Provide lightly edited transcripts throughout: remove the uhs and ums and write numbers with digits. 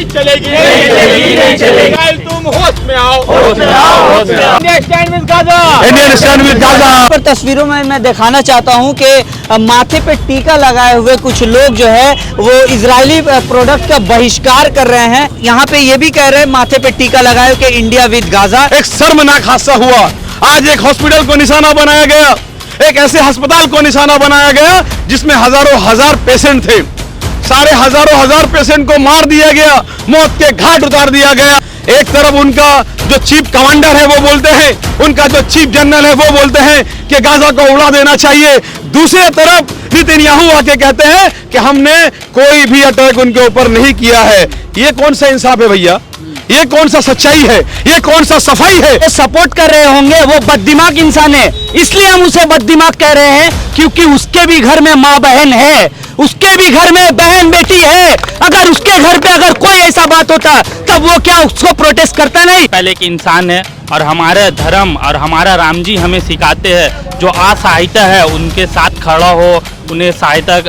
चलेगी, नहीं चलेगी। तुम होश में आओ, होश में आओ। India stand with Gaza, India stand with Gaza. पर तस्वीरों में मैं दिखाना चाहता हूं कि माथे पे टीका लगाए हुए कुछ लोग जो है वो इजरायली प्रोडक्ट का बहिष्कार कर रहे हैं। यहाँ पे ये भी कह रहे हैं माथे पे टीका लगाए कि इंडिया विद गाजा। एक शर्मनाक हादसा हुआ। आज एक हॉस्पिटल को निशाना बनाया गया, एक ऐसे अस्पताल को निशाना बनाया गया जिसमें हजारों हजार पेशेंट थे। सारे हजारों हजार पेशेंट को मार दिया गया, मौत के घाट उतार दिया गया। एक तरफ उनका जो चीफ कमांडर है वो बोलते हैं, उनका जो चीफ जनरल है वो बोलते हैं कि गाजा को उड़ा देना चाहिए। दूसरी तरफ नेतन्याहू आके कहते हैं कि हमने कोई भी अटैक उनके ऊपर नहीं किया है। ये कौन सा इंसाफ है भैया? ये कौन सा सच्चाई है? ये कौन सा सफाई है? वो सपोर्ट कर रहे होंगे, वो बददिमाग इंसान है, इसलिए हम उसे बददिमाग कह रहे हैं क्योंकि उसके भी घर में माँ बहन है, उसके भी घर में बहन बेटी है। अगर उसके घर पे अगर कोई ऐसा बात होता तब वो क्या उसको प्रोटेस्ट करता नहीं? पहले एक इंसान है और हमारा धर्म और हमारा राम जी हमें सिखाते हैं जो असहायता है उनके साथ खड़ा हो, उन्हें सहायता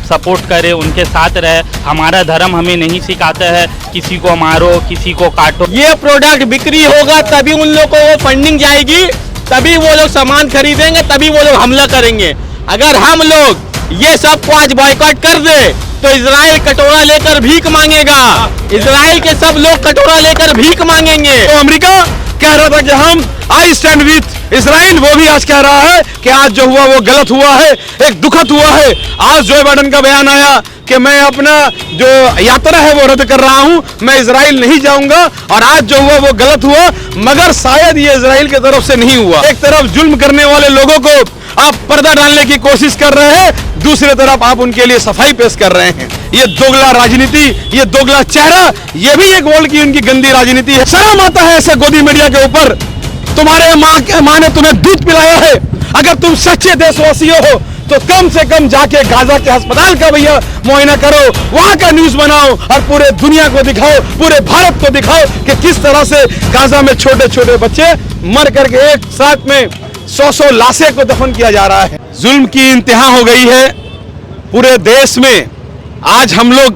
सपोर्ट करे, उनके साथ रहे। हमारा धर्म हमें नहीं सिखाता है किसी को मारो, किसी को काटो। ये प्रोडक्ट बिक्री होगा तभी उन लोगों को वो फंडिंग जाएगी, तभी वो लोग सामान खरीदेंगे, तभी वो लोग हमला करेंगे। अगर हम लोग ये सब को आज बॉयकॉट कर दे तो इजराइल कटोरा लेकर भीख मांगेगा, इजराइल के सब लोग कटोरा लेकर भीख मांगेंगे। तो अमेरिका कह रहा था कि हम आई स्टैंड विथ इजराइल, वो भी आज कह रहा है कि आज जो हुआ वो गलत हुआ है, एक दुखद हुआ है। आज जो बाइडेन का बयान आया कि मैं अपना जो यात्रा है वो रद्द कर रहा हूं, मैं इजराइल नहीं जाऊंगा, और आज जो हुआ वो गलत हुआ, मगर शायद ये इजराइल की तरफ से नहीं हुआ। एक तरफ जुल्म करने वाले लोगों को आप पर्दा डालने की कोशिश कर रहे हैं, दूसरी तरफ आप उनके लिए सफाई पेश कर रहे हैं। ये दोगला राजनीति, ये दोगला चेहरा, ये भी एक वर्ल्ड की उनकी गंदी राजनीति है। शर्म आता है ऐसे गोदी मीडिया के ऊपर। तुम्हारे माँ ने तुम्हें दूध पिलाया है। अगर तुम सच्चे देशवासी हो तो कम से कम जाके गाजा के अस्पताल का भैया मुआयना करो, वहां का न्यूज बनाओ और पूरे दुनिया को दिखाओ, पूरे भारत को दिखाओ कि किस तरह से गाजा में छोटे छोटे बच्चे मर करके एक साथ में 100 लाशें को दफन किया जा रहा है। जुल्म की इंतहा हो गई है पूरे देश में। आज हम लोग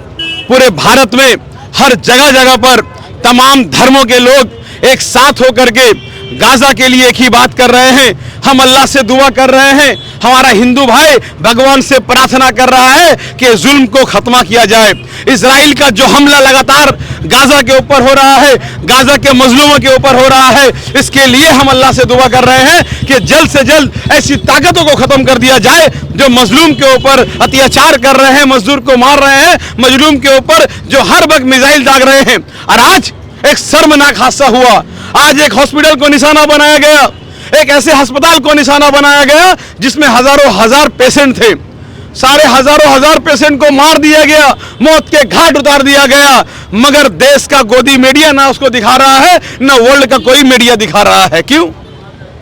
पूरे भारत में हर जगह जगह पर तमाम धर्मों के लोग एक साथ होकर के गाजा के लिए एक ही बात कर रहे हैं। हम अल्लाह से दुआ कर रहे हैं, हमारा हिंदू भाई भगवान से प्रार्थना कर रहा है कि जुल्म को खत्म किया जाए। इजराइल का जो हमला लगातार गाजा के ऊपर हो रहा है, गाजा के मजलूमों के ऊपर हो रहा है, इसके लिए हम अल्लाह से दुआ कर रहे हैं कि जल्द से जल्द ऐसी ताकतों को खत्म कर दिया जाए जो मजलूम के ऊपर अत्याचार कर रहे हैं, मजदूर को मार रहे हैं, मजलूम के ऊपर जो हर वक्त मिसाइल दाग रहे हैं। और आज एक शर्मनाक हादसा हुआ। आज एक हॉस्पिटल को निशाना बनाया गया, एक ऐसे अस्पताल को निशाना बनाया गया जिसमें हजारों हजार पेशेंट थे। सारे हजारों हजार पेशेंट को मार दिया गया, मौत के घाट उतार दिया गया, मगर देश का गोदी मीडिया ना उसको दिखा रहा है, ना वर्ल्ड का कोई मीडिया दिखा रहा है। क्यों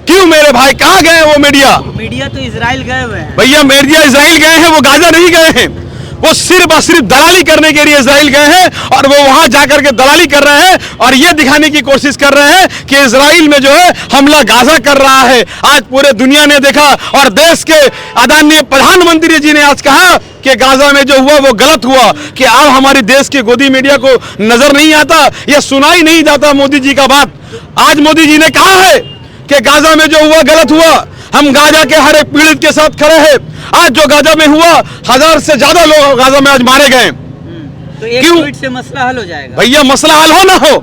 क्यों मेरे भाई? कहाँ गए वो मीडिया? मीडिया तो इजराइल गए हुए हैं भैया, मीडिया इजराइल गए हैं, वो गाजा नहीं गए हैं। वो सिर्फ और सिर्फ दलाली करने के लिए इजराइल गए हैं और वो वहां जाकर के दलाली कर रहे हैं और ये दिखाने की कोशिश कर रहे हैं कि इजराइल में जो है हमला गाजा कर रहा है। आज पूरे दुनिया ने देखा और देश के आदरणीय प्रधानमंत्री जी ने आज कहा कि गाजा में जो हुआ वो गलत हुआ। कि अब हमारी देश के गोदी मीडिया को नजर नहीं आता या सुनाई नहीं जाता मोदी जी का बात। आज मोदी जी ने कहा है कि गाजा में जो हुआ गलत हुआ, हम गाजा के हर एक पीड़ित के साथ खड़े हैं। आज जो गाजा में हुआ, 1000 से ज्यादा लोग गाजा में आज मारे गए। तो एक क्यों? ट्वीट से मसला हल हो जाएगा भैया, मसला हल हो ना हो,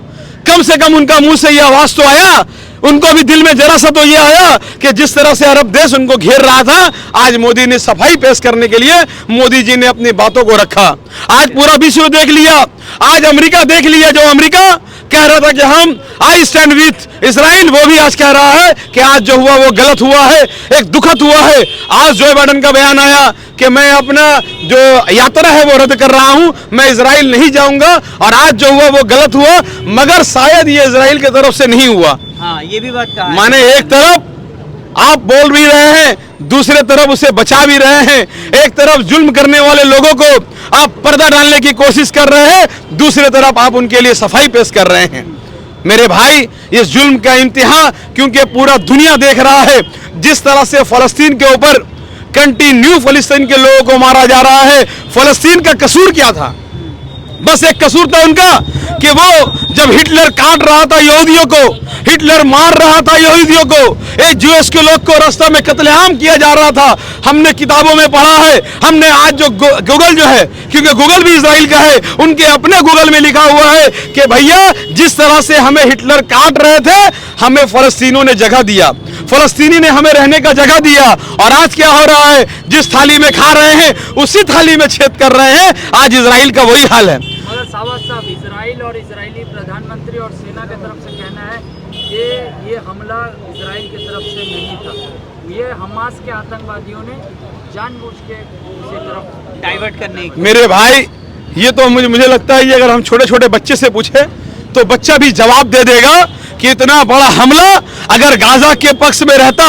कम से कम उनका मुंह से यह आवाज तो आया, उनको भी दिल में जरा सा तो ये आया कि जिस तरह से अरब देश उनको घेर रहा था, आज मोदी ने सफाई पेश करने के लिए मोदी जी ने अपनी बातों को रखा। आज पूरा विश्व देख लिया, आज अमेरिका देख लिया। जो अमेरिका कह रहा था कि हम आई स्टैंड विथ इजराइल, वो भी आज कह रहा है कि आज जो हुआ वो गलत हुआ है, एक दुखद हुआ है। आज जो बाइडेन का बयान आया कि मैं अपना जो यात्रा है वो रद्द कर रहा हूं, मैं इजराइल नहीं जाऊंगा, और आज जो हुआ वो गलत हुआ, मगर शायद ये इजराइल की तरफ से नहीं हुआ। हाँ, ये भी बात कहा। माने एक तरफ आप बोल भी रहे हैं, दूसरे तरफ उसे बचा भी रहे हैं। एक तरफ जुल्म करने वाले लोगों को आप पर्दा डालने की कोशिश कर रहे हैं, दूसरी तरफ आप उनके लिए सफाई पेश कर रहे हैं। मेरे भाई, इस जुल्म का इंतहा क्योंकि पूरा दुनिया देख रहा है, जिस तरह से फलस्तीन के ऊपर कंटिन्यू फलस्तीन के लोगों को मारा जा रहा है। फलस्तीन का कसूर क्या था? बस एक कसूर था उनका कि वो जब हिटलर काट रहा था यहूदियों को, हिटलर मार रहा था यहूदियों को, एक ज्यूस के लोग को रास्ता में कत्लेआम किया जा रहा था। हमने किताबों में पढ़ा है, हमने आज जो गूगल जो है, क्योंकि गूगल भी इजराइल का है, उनके अपने गूगल में लिखा हुआ है कि भैया जिस तरह से हमें हिटलर काट रहे थे, हमें फलस्तीनियों ने जगह दिया, फलस्तीनी ने हमें रहने का जगह दिया। और आज क्या हो रहा है, जिस थाली में खा रहे हैं उसी थाली में छेद कर रहे हैं। आज इजराइल का वही हाल है। मगर सावत साहब, इजराइल और इजरायली प्रधानमंत्री और सेना की तरफ से कहना है कि ये हमला इजराइल की तरफ से नहीं था, ये हमास के आतंकवादियों ने जानबूझ के उसी तरफ डाइवर्ट करने की। मेरे भाई, ये तो मुझे लगता है, ये अगर हम छोटे छोटे बच्चे से पूछे तो बच्चा भी जवाब दे देगा कि इतना बड़ा हमला अगर गाजा के पक्ष में रहता,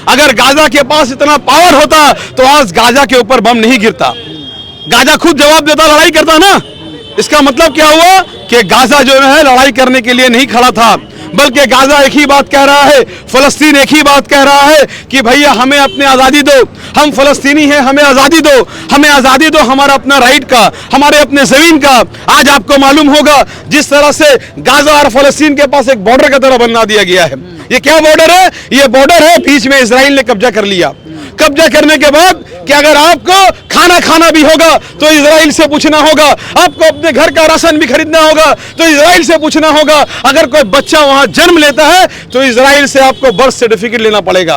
अगर गाजा के पास इतना पावर होता तो आज गाजा के ऊपर बम नहीं गिरता। गाजा खुद जवाब देता, लड़ाई करता ना। इसका मतलब क्या हुआ कि गाजा जो है लड़ाई करने के लिए नहीं खड़ा था, बल्कि गाजा एक ही बात कह रहा है, फलस्तीन एक ही बात कह रहा है कि भैया हमें अपनी आज़ादी दो, हम फलस्तीनी हैं, हमें आज़ादी दो, हमें आज़ादी दो, हमारा अपना राइट का, हमारे अपने ज़मीन का। आज आपको मालूम होगा जिस तरह से गाजा और फलस्तीन के पास एक बॉर्डर की तरह बना दिया गया है। ये क्या बॉर्डर है? ये बॉर्डर है, बीच में इजराइल ने कब्जा कर लिया। कब्जा करने के बाद कि अगर आपको खाना भी होगा तो इजराइल से पूछना होगा, आपको अपने घर का राशन भी खरीदना होगा तो इजराइल से पूछना होगा, अगर कोई बच्चा वहां जन्म लेता है तो इजराइल से आपको बर्थ सर्टिफिकेट लेना पड़ेगा।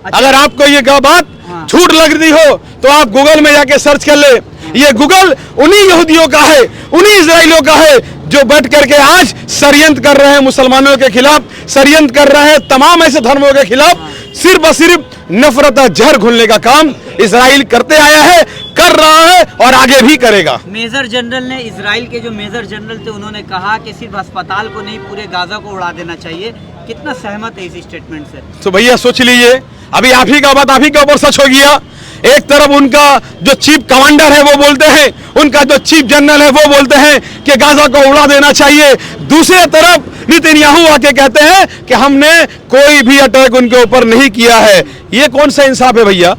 अगर आपको ये बात झूठ लग रही हो तो आप गूगल में जाके सर्च कर ले। ये गूगल उन्हीं यहूदियों का है, उन्हीं इजराइलियों का है जो बैठ करके आज षड्यंत्र कर रहे हैं मुसलमानों के खिलाफ, षड्यंत्र कर रहे हैं तमाम ऐसे धर्मों के खिलाफ। सिर्फ और सिर्फ नफरत और जहर घुलने का काम इजराइल करते आया है, कर रहा है और आगे भी करेगा। मेजर जनरल ने, इजराइल के जो मेजर जनरल थे, उन्होंने कहा कि सिर्फ अस्पताल को नहीं पूरे गाजा को उड़ा देना चाहिए। कितना सहमत है इस स्टेटमेंट से? तो भैया सोच लीजिए, अभी आप ही का बात आप ही के ऊपर सच हो गया। एक तरफ उनका जो चीफ कमांडर है वो बोलते हैं, उनका जो चीफ जनरल है वो बोलते हैं कि गाजा को उड़ा देना चाहिए। दूसरे तरफ नेतन्याहू आके कहते हैं कि हमने कोई भी अटैक उनके ऊपर नहीं किया है। ये कौन सा इंसाफ है भैया?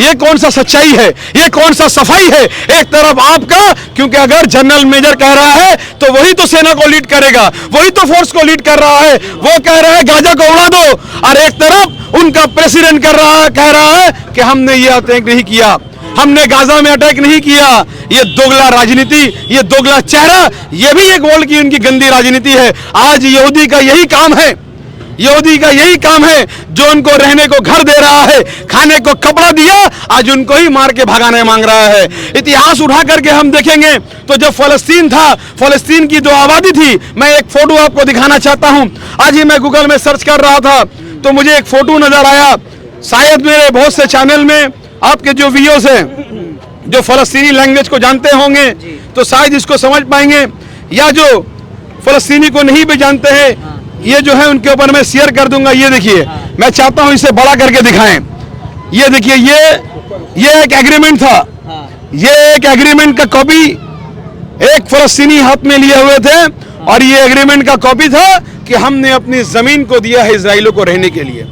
ये कौन सा सच्चाई है? ये कौन सा सफाई है? एक तरफ आपका, क्योंकि अगर जनरल मेजर कह रहा है तो वही तो सेना को लीड करेगा, वही तो फोर्स को लीड कर रहा है, वो कह रहा है गाजा को उड़ा दो, और एक तरफ उनका प्रेसिडेंट कह रहा है कि हमने ये अटैक नहीं किया, हमने गाजा में अटैक नहीं किया। ये दोगला राजनीति, ये दोगला चेहरा, ये भी एक वर्ल्ड की उनकी गंदी राजनीति है। आज यहूदी का यही काम है, यहूदी का यही काम है जो उनको रहने को घर दे रहा है, खाने को कपड़ा दिया, आज उनको ही मार के भगाने मांग रहा है। इतिहास उठा करके हम देखेंगे तो जब फलस्तीन था, फलस्तीन की जो आबादी थी, मैं एक फोटो आपको दिखाना चाहता हूं। आज ही मैं गूगल में सर्च कर रहा था तो मुझे एक फोटो नजर आया। शायद मेरे बहुत से चैनल में आपके जो व्यूअर्स हैं जो फलस्तीनी लैंग्वेज को जानते होंगे तो शायद इसको समझ पाएंगे, या जो फलस्तीनी को नहीं भी जानते हैं, ये जो है उनके ऊपर मैं शेयर कर दूंगा। ये देखिए, मैं चाहता हूं इसे बड़ा करके दिखाएं। ये देखिए, ये एक एग्रीमेंट था, ये एक एग्रीमेंट का कॉपी एक फलस्तीनी हाथ में लिए हुए थे, और ये एग्रीमेंट का कॉपी था कि हमने अपनी जमीन को दिया है इजराइलियों को रहने के लिए।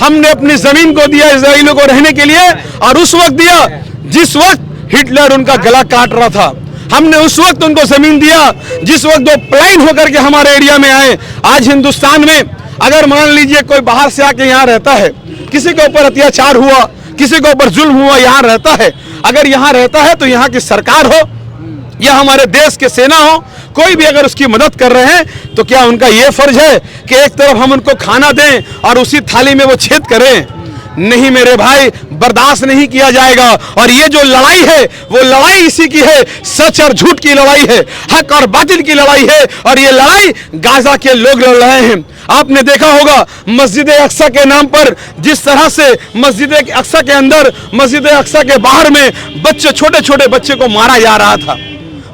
हमने अपनी जमीन को दिया इजराइलियों को रहने के लिए, और उस वक्त दिया जिस वक्त हिटलर उनका गला काट रहा था। हमने उस वक्त उनको जमीन दिया जिस वक्त वो पलायन होकर के हमारे एरिया में आए। आज हिंदुस्तान में अगर मान लीजिए कोई बाहर से आके यहाँ रहता है, किसी के ऊपर अत्याचार हुआ, किसी के ऊपर जुल्म हुआ, यहाँ रहता है, अगर यहाँ रहता है तो यहाँ की सरकार हो या हमारे देश के सेना हो, कोई भी अगर उसकी मदद कर रहे हैं तो क्या उनका ये फर्ज है कि एक तरफ हम उनको खाना दें और उसी थाली में वो छेद करें? नहीं मेरे भाई, बर्दाश्त नहीं किया जाएगा। और ये जो लड़ाई है वो लड़ाई इसी की है, सच और झूठ की लड़ाई है, हक और बातिल की लड़ाई है, और ये लड़ाई गाजा के लोग लड़ रहे हैं। आपने देखा होगा मस्जिद अक्सा के नाम पर जिस तरह से मस्जिद अक्सा के अंदर, मस्जिद अक्सा के बाहर में बच्चे, छोटे छोटे बच्चे को मारा जा रहा था,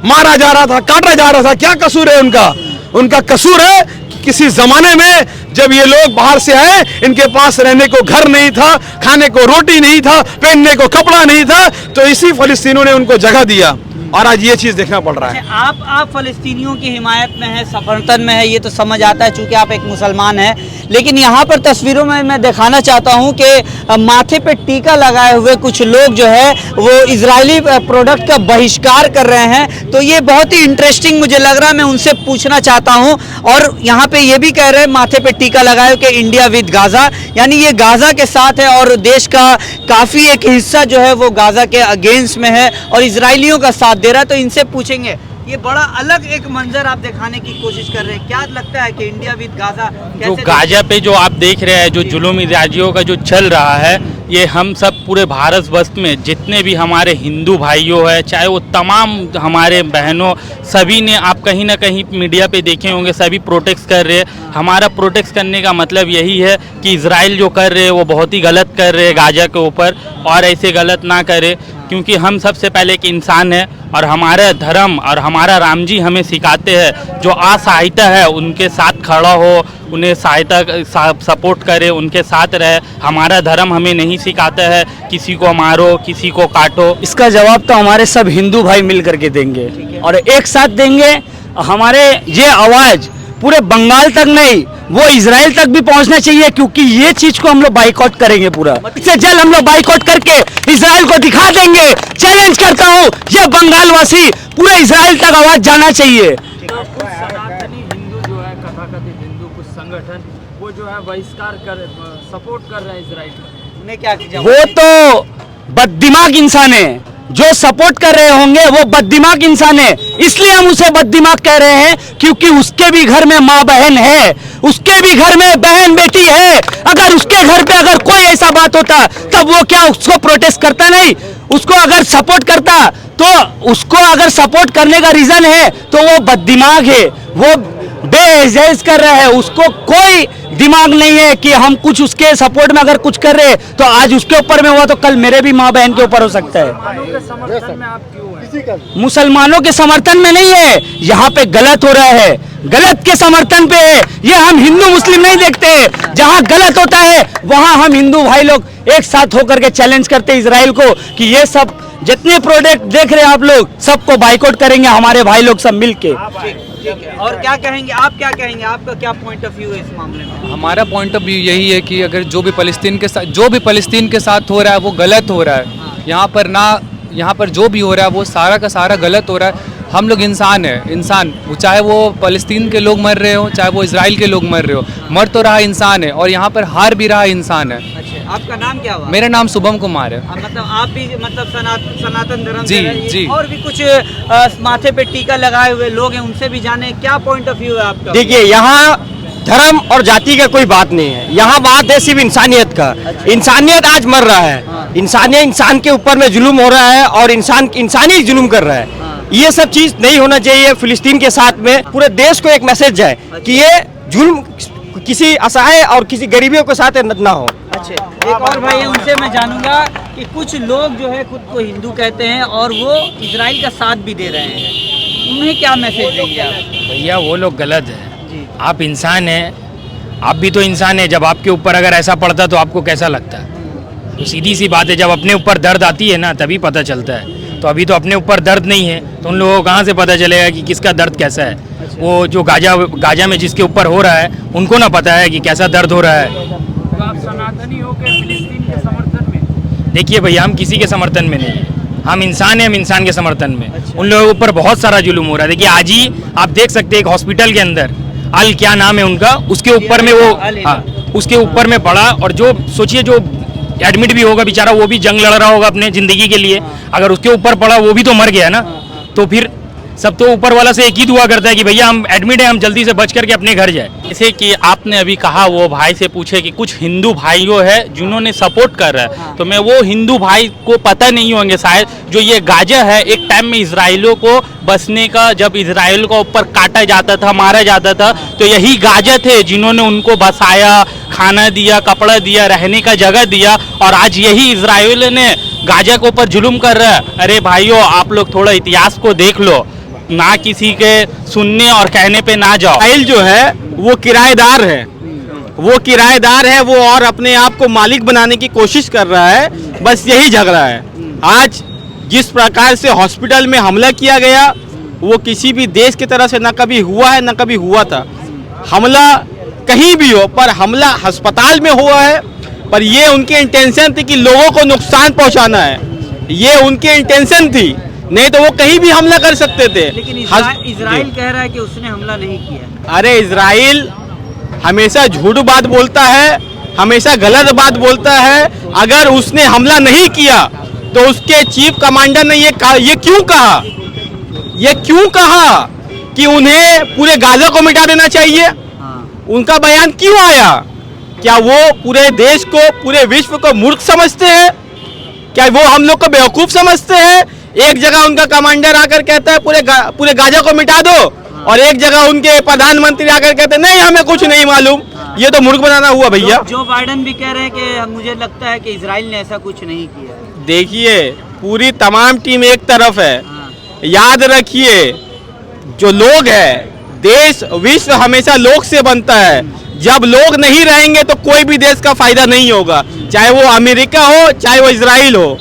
काटा जा रहा था। क्या कसूर है उनका? उनका कसूर है कि किसी जमाने में जब ये लोग बाहर से आए, इनके पास रहने को घर नहीं था, खाने को रोटी नहीं था, पहनने को कपड़ा नहीं था, तो इसी फलस्तीनियों ने उनको जगह दिया। और आज ये चीज देखना पड़ रहा है। आप फलस्तीनियों की हिमायत में है, समर्थन में है, ये तो समझ आता है चूंकि आप एक मुसलमान हैं, लेकिन यहाँ पर तस्वीरों में मैं दिखाना चाहता हूँ कि माथे पे टीका लगाए हुए कुछ लोग जो है वो इजरायली प्रोडक्ट का बहिष्कार कर रहे हैं। तो ये बहुत ही इंटरेस्टिंग मुझे लग रहा है, मैं उनसे पूछना चाहता हूँ। और यहाँ पे ये भी कह रहे हैं माथे पे टीका लगाए कि इंडिया विद गाजा, यानी ये गाजा के साथ है और देश का काफ़ी एक हिस्सा जो है वो गाजा के अगेंस्ट में है और इजरायलियों का साथ दे रहा है। तो इनसे पूछेंगे, ये बड़ा अलग एक मंजर आप दिखाने की कोशिश कर रहे हैं, क्या लगता है कि इंडिया विद गाजा जो गाजा पे जो आप देख रहे हैं, जो जुलूम इजरायलियों का जो चल रहा है, ये हम सब पूरे भारतवर्ष में जितने भी हमारे हिंदू भाइयों हैं, चाहे वो तमाम हमारे बहनों, सभी ने आप कहीं ना कहीं मीडिया पे देखे होंगे, सभी प्रोटेक्ट कर रहे हैं। हमारा प्रोटेक्ट करने का मतलब यही है कि इजराइल जो कर रहे हैं वो बहुत ही गलत कर रहे हैं गाजा के ऊपर, और ऐसे गलत ना करे, क्योंकि हम सबसे पहले एक इंसान है और हमारा धर्म और हमारा राम जी हमें सिखाते हैं जो असहायता है उनके साथ खड़ा हो, उन्हें सहायता सपोर्ट करे, उनके साथ रहे। हमारा धर्म हमें नहीं सिखाता है किसी को मारो, किसी को काटो। इसका जवाब तो हमारे सब हिंदू भाई मिल करके देंगे और एक साथ देंगे। हमारे ये आवाज़ पूरे बंगाल तक नहीं, वो इजराइल तक भी पहुंचना चाहिए, क्योंकि ये चीज को हम लोग बाइकआउट करेंगे पूरा। इससे जल्द हम लोग बाइकआउट करके इजराइल को दिखा देंगे। चैलेंज करता हूँ, ये बंगाल वासी पूरे इजराइल तक आवाज जाना चाहिए। कुछ सनातनी हिंदू जो है, कथाकथित हिंदू कुछ संगठन वो जो है बहिष्कार कर सपोर्ट कर रहे हैं इजराइल का, उन्हें क्या कीजिए? वो तो बददिमाग इंसान है, जो सपोर्ट कर रहे होंगे वो बददिमाग इंसान है। इसलिए हम उसे बददिमाग कह रहे हैं क्योंकि उसके भी घर में माँ बहन है, उसके भी घर में बहन बेटी है। अगर उसके घर पे अगर कोई ऐसा बात होता तब वो क्या उसको प्रोटेस्ट करता? नहीं, उसको अगर सपोर्ट करता तो उसको अगर सपोर्ट करने का रीजन है तो वो बददिमाग है, वो बेइज्जत कर रहा है। उसको कोई दिमाग नहीं है कि हम कुछ उसके सपोर्ट में अगर कुछ कर रहे तो आज उसके ऊपर में हुआ तो कल मेरे भी माँ बहन के ऊपर हो सकता है। मुसलमानों के समर्थन में आप क्यों हैं? मुसलमानों के समर्थन में नहीं है, यहाँ पे गलत हो रहा है, गलत के समर्थन पे है। ये हम हिंदू मुस्लिम नहीं देखते, जहाँ गलत होता है वहाँ हम हिंदू भाई लोग एक साथ होकर के चैलेंज करते हैं इजराइल को कि ये सब जितने प्रोडक्ट देख रहे हैं आप लोग सबको बाइकआउट करेंगे हमारे भाई लोग सब मिलके। और क्या कहेंगे आप, क्या कहेंगे, आपका क्या पॉइंट ऑफ व्यू है इस मामले में? हमारा पॉइंट ऑफ व्यू यही है कि अगर जो भी फ़लस्तीन के साथ हो रहा है वो गलत हो रहा है। यहाँ पर जो भी हो रहा है वो सारा का सारा गलत हो रहा है। हम लोग इंसान हैं, इंसान, चाहे वो फ़लस्तीन के लोग मर रहे हो, चाहे वो इजराइल के लोग मर रहे हो, मर तो रहा इंसान है और यहाँ पर हार भी रहा इंसान है। अच्छा, आपका नाम क्या हुआ? मेरा नाम शुभम कुमार है। मतलब आप भी मतलब सनातन धर्म जी, से हैं। जी। और भी कुछ माथे पे टीका लगाए हुए लोग हैं, उनसे भी जाने क्या पॉइंट ऑफ व्यू है आपका? देखिए, यहाँ धर्म और जाति का कोई बात नहीं है, यहाँ बात है सिर्फ इंसानियत का। इंसानियत आज मर रहा है, इंसान के ऊपर में जुल्म हो रहा है और इंसानी जुल्म कर रहा है। ये सब चीज नहीं होना चाहिए। फिलिस्तीन के साथ में पूरे देश को एक मैसेज जाए कि ये जुल्म किसी असहाय और किसी गरीबियों के साथ ना हो। अच्छा, एक और भाई है, उनसे मैं जानूंगा कि कुछ लोग जो है खुद को हिंदू कहते हैं और वो इजराइल का साथ भी दे रहे हैं, उन्हें क्या मैसेज देंगे आप? भैया वो लोग गलत है। आप इंसान हैं, आप भी तो इंसान हैं। जब आपके ऊपर अगर ऐसा पड़ता तो आपको कैसा लगता? तो सीधी सी बात है, जब अपने ऊपर दर्द आती है ना तभी पता चलता है। तो अभी तो अपने ऊपर दर्द नहीं है तो उन लोगों को कहाँ से पता चलेगा कि किसका दर्द कैसा है? वो जो गाजा में जिसके ऊपर हो रहा है उनको ना पता है कि कैसा दर्द हो रहा है। तो आप सनातनी हो के फिलिस्तीन के समर्थन में? देखिए भैया, हम किसी के समर्थन में नहीं है, हम इंसान हैं, हम इंसान के समर्थन में। उन लोगों के ऊपर बहुत सारा जुल्म हो रहा है। देखिए आज ही आप देख सकते हैं एक हॉस्पिटल के अंदर अल क्या नाम है उनका, उसके ऊपर में वो उसके ऊपर में पड़ा, और जो सोचिए जो एडमिट भी होगा बेचारा, वो भी जंग लड़ रहा होगा अपने ज़िंदगी के लिए, अगर उसके ऊपर पड़ा वो भी तो मर गया ना। तो फिर सब तो ऊपर वाला से एक ही दुआ करता है कि भैया हम एडमिट हैं, हम जल्दी से बच करके अपने घर जाए। जैसे कि आपने अभी कहा वो भाई से पूछे कि कुछ हिंदू भाइयों है जिन्होंने सपोर्ट कर रहा है, तो मैं वो हिंदू भाई को पता नहीं होंगे शायद, जो ये गाजा है एक टाइम में इजराइलियों को बसने का, जब इजराइल को ऊपर काटा जाता था, मारा जाता था, तो यही गाजा थे जिन्होंने उनको बसाया, खाना दिया, कपड़ा दिया, रहने का जगह दिया, और आज यही इजराइल ने गाजा के ऊपर जुल्म कर रहा है। अरे भाइयों, आप लोग थोड़ा इतिहास को देख लो, ना किसी के सुनने और कहने पे ना जाओ। इजराइल जो है वो किराएदार है, वो और अपने आप को मालिक बनाने की कोशिश कर रहा है, बस यही झगड़ा है। आज जिस प्रकार से हॉस्पिटल में हमला किया गया वो किसी भी देश की तरफ से न कभी हुआ है न कभी हुआ था। हमला कहीं भी हो पर हमला अस्पताल में हुआ है, पर ये उनकी इंटेंशन थी कि लोगों को नुकसान पहुंचाना है, ये उनकी इंटेंशन थी, नहीं तो वो कहीं भी हमला कर सकते थे। लेकिन इजराइल कह रहा है कि उसने हमला नहीं किया। अरे इजराइल हमेशा झूठ बात बोलता है, हमेशा गलत बात बोलता है। अगर उसने हमला नहीं किया तो उसके चीफ कमांडर ने ये क्यों कहा कि उन्हें पूरे गाजा को मिटा देना चाहिए? उनका बयान क्यों आया? क्या वो पूरे देश को, पूरे विश्व को मूर्ख समझते हैं? क्या वो हम लोग को बेवकूफ समझते हैं? एक जगह उनका कमांडर आकर कहता है पूरे गाजा को मिटा दो, और एक जगह उनके प्रधानमंत्री आकर कहते हैं नहीं हमें कुछ नहीं मालूम। ये तो मूर्ख बनाना हुआ भैया। जो बाइडेन भी कह रहे हैं कि मुझे लगता है कि इजराइल ने ऐसा कुछ नहीं किया। देखिए पूरी तमाम टीम एक तरफ है। याद रखिए जो लोग हैं, देश विश्व हमेशा लोग से बनता है। जब लोग नहीं रहेंगे तो कोई भी देश का फायदा नहीं होगा, चाहे वो अमेरिका हो चाहे वो इजराइल हो।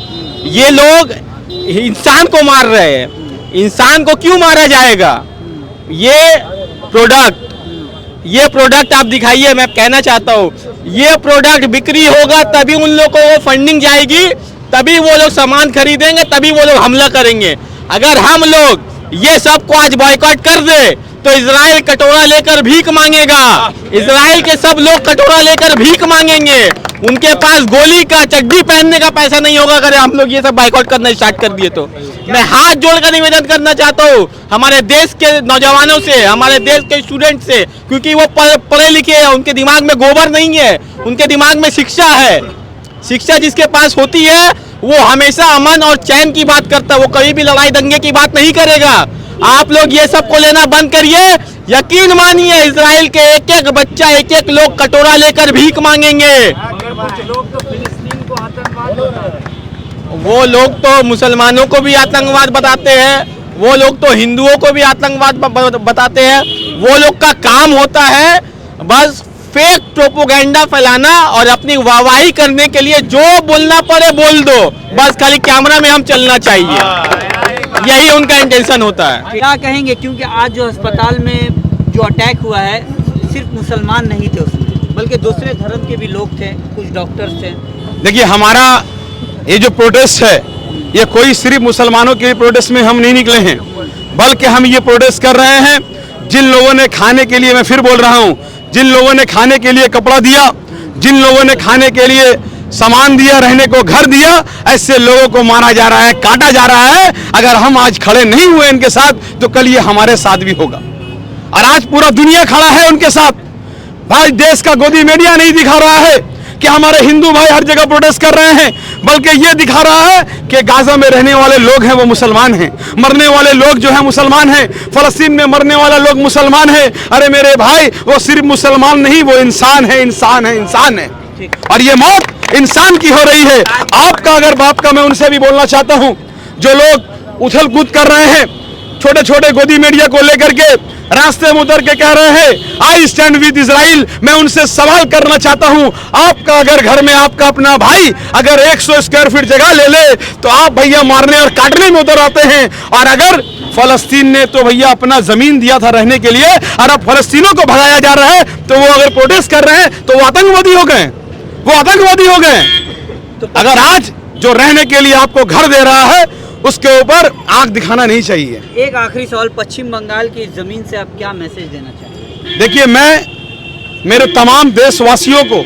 ये लोग इंसान को मार रहे हैं, इंसान को क्यों मारा जाएगा? ये प्रोडक्ट आप दिखाइए। मैं कहना चाहता हूँ ये प्रोडक्ट बिक्री होगा तभी उन लोगों को वो फंडिंग जाएगी, तभी वो लोग सामान खरीदेंगे, तभी वो लोग हमला करेंगे। अगर हम लोग ये सब को आज बॉयकॉट कर दे तो इजराइल कटोरा लेकर भीख मांगेगा। इजराइल के सब लोग कटोरा लेकर भीख मांगेंगे। उनके पास गोली का, चड्डी पहनने का पैसा नहीं होगा अगर हम लोग ये सब बाइकआउट करना स्टार्ट कर दिए तो। मैं हाथ जोड़कर निवेदन करना चाहता हूँ हमारे देश के नौजवानों से, हमारे देश के स्टूडेंट से, क्योंकि वो पढ़े लिखे हैं, उनके दिमाग में गोबर नहीं है, उनके दिमाग में शिक्षा है। शिक्षा जिसके पास होती है वो हमेशा अमन और चैन की बात करता है, वो कभी भी लड़ाई दंगे की बात नहीं करेगा। आप लोग ये सब को लेना बंद करिए। यकीन मानिए इजराइल के एक एक बच्चा, एक एक लोग कटोरा लेकर भीख मांगेंगे। कुछ लोग तो फिलिस्तीन को आतंकवाद बता रहे हैं। वो लोग तो मुसलमानों को भी आतंकवाद बताते हैं, वो लोग तो हिंदुओं को भी आतंकवाद बताते हैं। वो लोग का काम होता है बस फेक प्रोपोगेंडा फैलाना और अपनी वाहवाही करने के लिए जो बोलना पड़े बोल दो, बस खाली कैमरा में हम चलना चाहिए, यही उनका इंटेंशन होता है। क्या कहेंगे, क्योंकि आज जो अस्पताल में जो अटैक हुआ है सिर्फ मुसलमान नहीं थे उसमें, बल्कि दूसरे धर्म के भी लोग थे, कुछ डॉक्टर्स थे। देखिए हमारा ये जो प्रोटेस्ट है ये कोई सिर्फ मुसलमानों के प्रोटेस्ट में हम नहीं निकले हैं, बल्कि हम ये प्रोटेस्ट कर रहे हैं जिन लोगों ने खाने के लिए, मैं फिर बोल रहा हूँ, जिन लोगों ने खाने के लिए कपड़ा दिया, जिन लोगों ने खाने के लिए सामान दिया, रहने को घर दिया, ऐसे लोगों को मारा जा रहा है, काटा जा रहा है। अगर हम आज खड़े नहीं हुए इनके साथ तो कल ये हमारे साथ भी होगा, और आज पूरा दुनिया खड़ा है उनके साथ। भाई देश का गोदी मीडिया नहीं दिखा रहा है कि हमारे हिंदू भाई हर जगह प्रोटेस्ट कर रहे हैं, बल्कि ये दिखा रहा है कि गाजा में रहने वाले लोग हैं वो मुसलमान हैं, मरने वाले लोग जो हैं मुसलमान हैं, फलस्तीन में मरने वाले लोग मुसलमान हैं। अरे मेरे भाई वो सिर्फ मुसलमान नहीं, वो इंसान है, इंसान है, इंसान है, और ये मौत इंसान की हो रही है। आपका अगर बाप का, मैं उनसे भी बोलना चाहता हूँ, जो लोग उछल कूद कर रहे हैं छोटे छोटे गोदी मीडिया को लेकर के, रास्ते में उतर के कह रहे हैं आई स्टैंड विद इजराइल, मैं उनसे सवाल करना चाहता हूं, आपका अगर घर में आपका अपना भाई अगर 100 स्क्वायर फीट जगह ले ले तो आप भैया मारने और काटने में उतर आते हैं, और अगर फलस्तीन ने तो भैया अपना जमीन दिया था रहने के लिए और अब फलस्तीनों को भगाया जा रहा है, तो वो अगर प्रोटेस्ट कर रहे हैं तो वो आतंकवादी हो गए, वो आतंकवादी हो गए। अगर आज जो रहने के लिए आपको घर दे रहा है उसके ऊपर आंख दिखाना नहीं चाहिए। एक आखिरी सवाल, पश्चिम बंगाल की जमीन से आप क्या मैसेज देना चाहते हैं? देखिए मैं मेरे तमाम देशवासियों को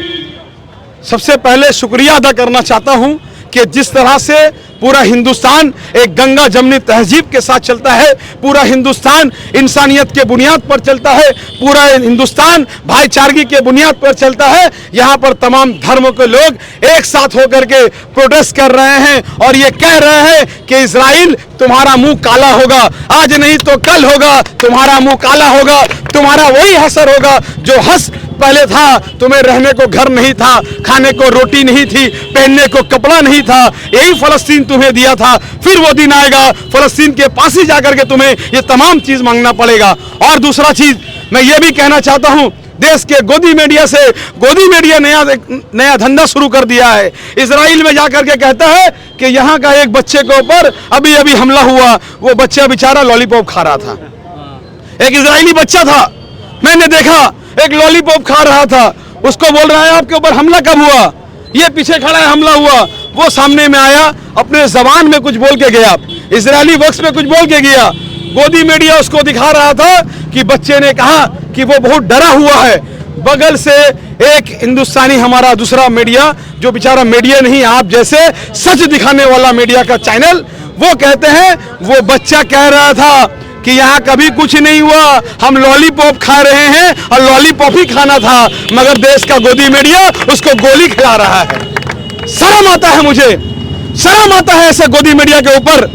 सबसे पहले शुक्रिया अदा करना चाहता हूं कि जिस तरह से पूरा हिंदुस्तान एक गंगा जमनी तहजीब के साथ चलता है, पूरा हिंदुस्तान इंसानियत के बुनियाद पर चलता है, पूरा हिंदुस्तान भाईचारगी के बुनियाद पर चलता है। यहाँ पर तमाम धर्मों के लोग एक साथ होकर के प्रोटेस्ट कर रहे हैं और ये कह रहे हैं कि इजराइल तुम्हारा मुंह काला होगा, आज नहीं तो कल होगा, तुम्हारा मुंह काला होगा, तुम्हारा वही हसर होगा जो हस पहले था। तुम्हें रहने को घर नहीं था, खाने को रोटी नहीं थी, पहनने को कपड़ा नहीं था, यही फलस्तीन तुम्हें दिया था। फिर वो दिन आएगा फलस्तीन के पास ही जाकर के तुम्हें ये तमाम चीज मांगना पड़ेगा। और दूसरा चीज मैं ये भी कहना चाहता हूं, देश के गोदी मीडिया से गोदी मीडिया नया धंधा शुरू कर दिया है। इजराइल में जाकर के कहता है कि यहाँ का एक बच्चे के ऊपर अभी अभी हमला हुआ, वो बच्चा बेचारा लॉलीपॉप खा रहा था। एक इजरायली बच्चा था, मैंने देखा एक लॉलीपॉप खा रहा था, उसको बोल रहा है आपके ऊपर हमला कब हुआ? ये पीछे खड़ा है, हमला हुआ। वो सामने में आया, अपने जबान में कुछ बोल के गया, इजरायली वक्स में कुछ बोल के गया। गोदी मीडिया उसको दिखा रहा था कि बच्चे ने कहा कि वो बहुत डरा हुआ है। बगल से एक हिंदुस्तानी हमारा दूसरा मीडिया, जो बेचारा मीडिया नहीं, आप जैसे सच दिखाने वाला मीडिया का चैनल, वो कहते हैं वो बच्चा कह रहा था कि यहाँ कभी कुछ नहीं हुआ, हम लॉलीपॉप खा रहे हैं और लॉलीपॉप ही खाना था, मगर देश का गोदी मीडिया उसको गोली खिला रहा है। शर्म आता है मुझे, शर्म आता है ऐसे गोदी मीडिया के ऊपर।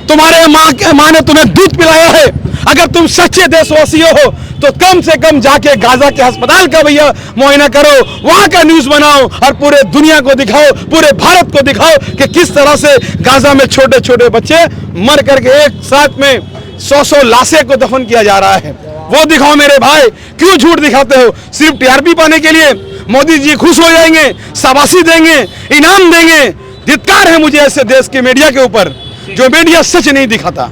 तुम्हारे माँ ने तुम्हें दूध पिलाया है। अगर तुम सच्चे देशवासी हो तो कम से कम जाके गाजा के अस्पताल का भैया मुआयना करो, वहां का न्यूज बनाओ और पूरे दुनिया को दिखाओ, पूरे भारत को दिखाओ कि किस तरह से गाजा में छोटे छोटे बच्चे मर करके एक साथ में 100 लाशें को दफन किया जा रहा है। वो दिखाओ मेरे भाई, क्यों झूठ दिखाते हो? सिर्फ टीआरपी पाने के लिए? मोदी जी खुश हो जाएंगे, शाबाशी देंगे, इनाम देंगे। धिक्कार है मुझे ऐसे देश के मीडिया के ऊपर जो मीडिया सच नहीं दिखाता।